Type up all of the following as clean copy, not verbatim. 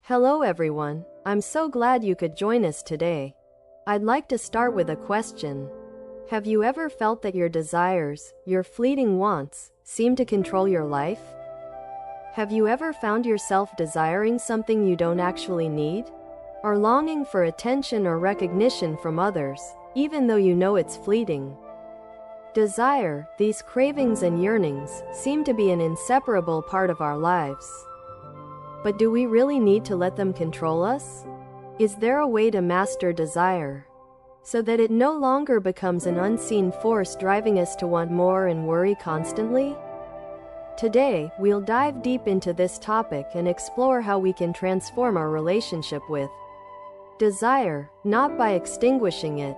Hello everyone, I'm so glad you could join us today. I'd like to start with a question. Have you ever felt that your desires, your fleeting wants, seem to control your life? Have you ever found yourself desiring something you don't actually need? Or longing for attention or recognition from others, even though you know it's fleeting? Desire, these cravings and yearnings, seem to be an inseparable part of our lives. But do we really need to let them control us? Is there a way to master desire, so that it no longer becomes an unseen force driving us to want more and worry constantly? Today, we'll dive deep into this topic and explore how we can transform our relationship with desire, not by extinguishing it,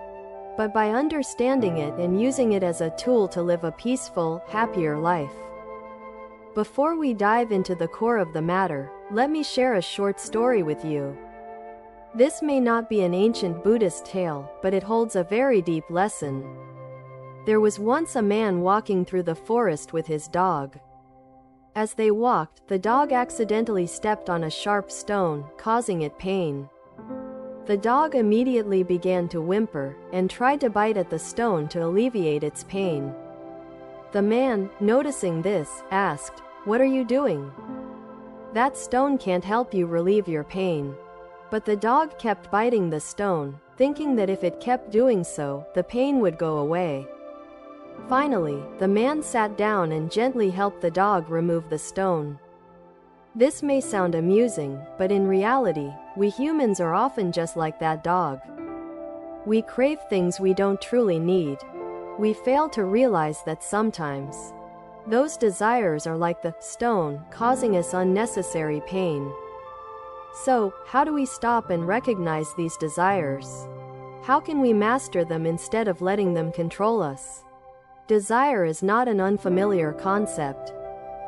but by understanding it and using it as a tool to live a peaceful, happier life. Before we dive into the core of the matter, let me share a short story with you. This may not be an ancient Buddhist tale, but it holds a very deep lesson. There was once a man walking through the forest with his dog. As they walked, the dog accidentally stepped on a sharp stone, causing it pain. The dog immediately began to whimper, and tried to bite at the stone to alleviate its pain. The man, noticing this, asked, "What are you doing? That stone can't help you relieve your pain." But the dog kept biting the stone, thinking that if it kept doing so, the pain would go away. Finally, the man sat down and gently helped the dog remove the stone. This may sound amusing, but in reality, we humans are often just like that dog. We crave things we don't truly need. We fail to realize that sometimes those desires are like the stone, causing us unnecessary pain. So, how do we stop and recognize these desires? How can we master them instead of letting them control us? Desire is not an unfamiliar concept.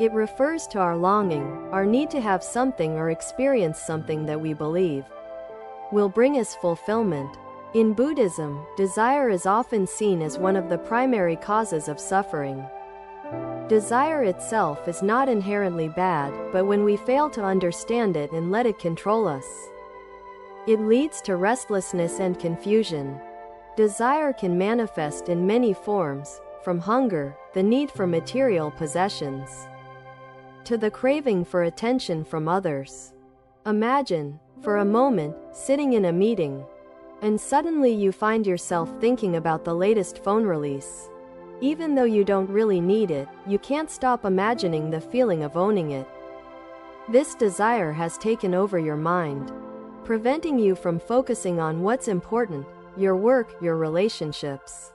It refers to our longing, our need to have something or experience something that we believe will bring us fulfillment. In Buddhism, desire is often seen as one of the primary causes of suffering. Desire itself is not inherently bad, but when we fail to understand it and let it control us, it leads to restlessness and confusion. Desire can manifest in many forms, from hunger, the need for material possessions, to the craving for attention from others. Imagine, for a moment, sitting in a meeting, and suddenly you find yourself thinking about the latest phone release. Even though you don't really need it, you can't stop imagining the feeling of owning it. This desire has taken over your mind, preventing you from focusing on what's important, your work, your relationships.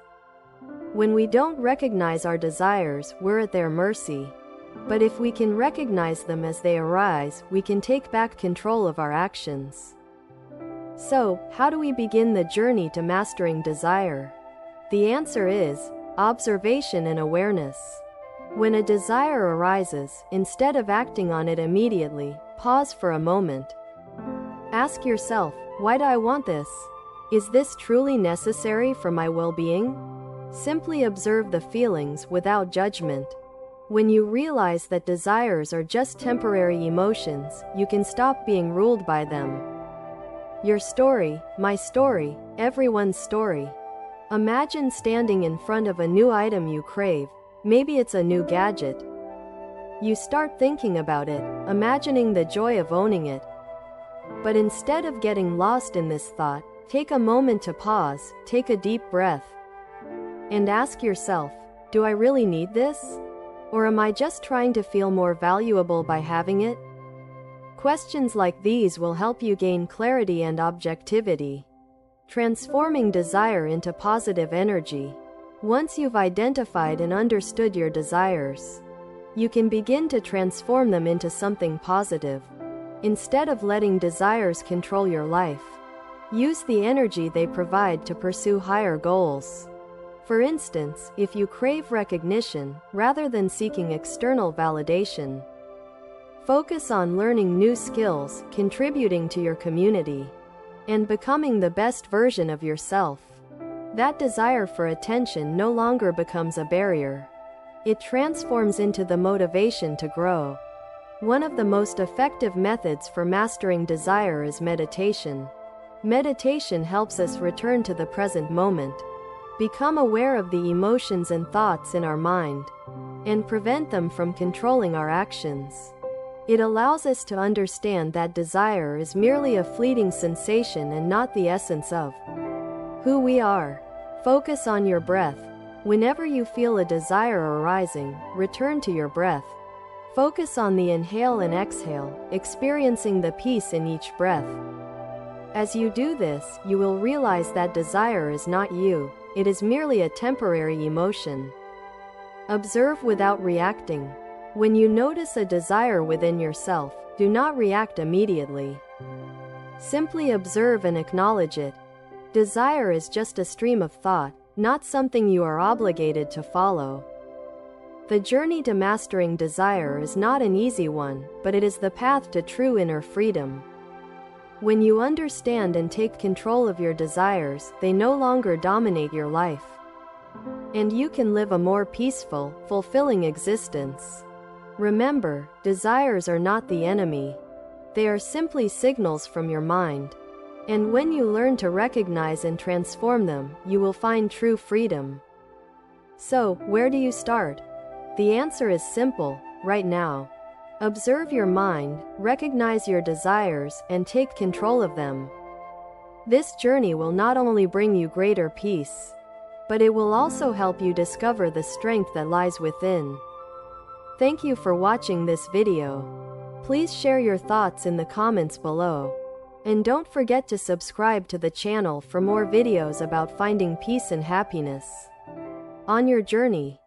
When we don't recognize our desires, we're at their mercy. But if we can recognize them as they arise, we can take back control of our actions. So, how do we begin the journey to mastering desire? The answer is observation and awareness. When a desire arises, instead of acting on it immediately, pause for a moment. Ask yourself, why do I want this? Is this truly necessary for my well-being? Simply observe the feelings without judgment. When you realize that desires are just temporary emotions, you can stop being ruled by them. Your story, my story, everyone's story. Imagine standing in front of a new item you crave. Maybe it's a new gadget. You start thinking about it, imagining the joy of owning it. But instead of getting lost in this thought, take a moment to pause, take a deep breath, and ask yourself, do I really need this? Or am I just trying to feel more valuable by having it? Questions like these will help you gain clarity and objectivity, transforming desire into positive energy. Once you've identified and understood your desires, you can begin to transform them into something positive. Instead of letting desires control your life, use the energy they provide to pursue higher goals. For instance, if you crave recognition, rather than seeking external validation, focus on learning new skills, contributing to your community, and becoming the best version of yourself. That desire for attention no longer becomes a barrier. It transforms into the motivation to grow. One of the most effective methods for mastering desire is meditation. Meditation helps us return to the present moment, become aware of the emotions and thoughts in our mind, and prevent them from controlling our actions. It allows us to understand that desire is merely a fleeting sensation and not the essence of who we are. Focus on your breath. Whenever you feel a desire arising, return to your breath. Focus on the inhale and exhale, experiencing the peace in each breath. As you do this, you will realize that desire is not you, it is merely a temporary emotion. Observe without reacting. When you notice a desire within yourself, do not react immediately. Simply observe and acknowledge it. Desire is just a stream of thought, not something you are obligated to follow. The journey to mastering desire is not an easy one, but it is the path to true inner freedom. When you understand and take control of your desires, they no longer dominate your life, and you can live a more peaceful, fulfilling existence. Remember, desires are not the enemy. They are simply signals from your mind. And when you learn to recognize and transform them, you will find true freedom. So, where do you start? The answer is simple, right now. Observe your mind, recognize your desires, and take control of them. This journey will not only bring you greater peace, but it will also help you discover the strength that lies within. Thank you for watching this video. Please share your thoughts in the comments below. And don't forget to subscribe to the channel for more videos about finding peace and happiness on your journey.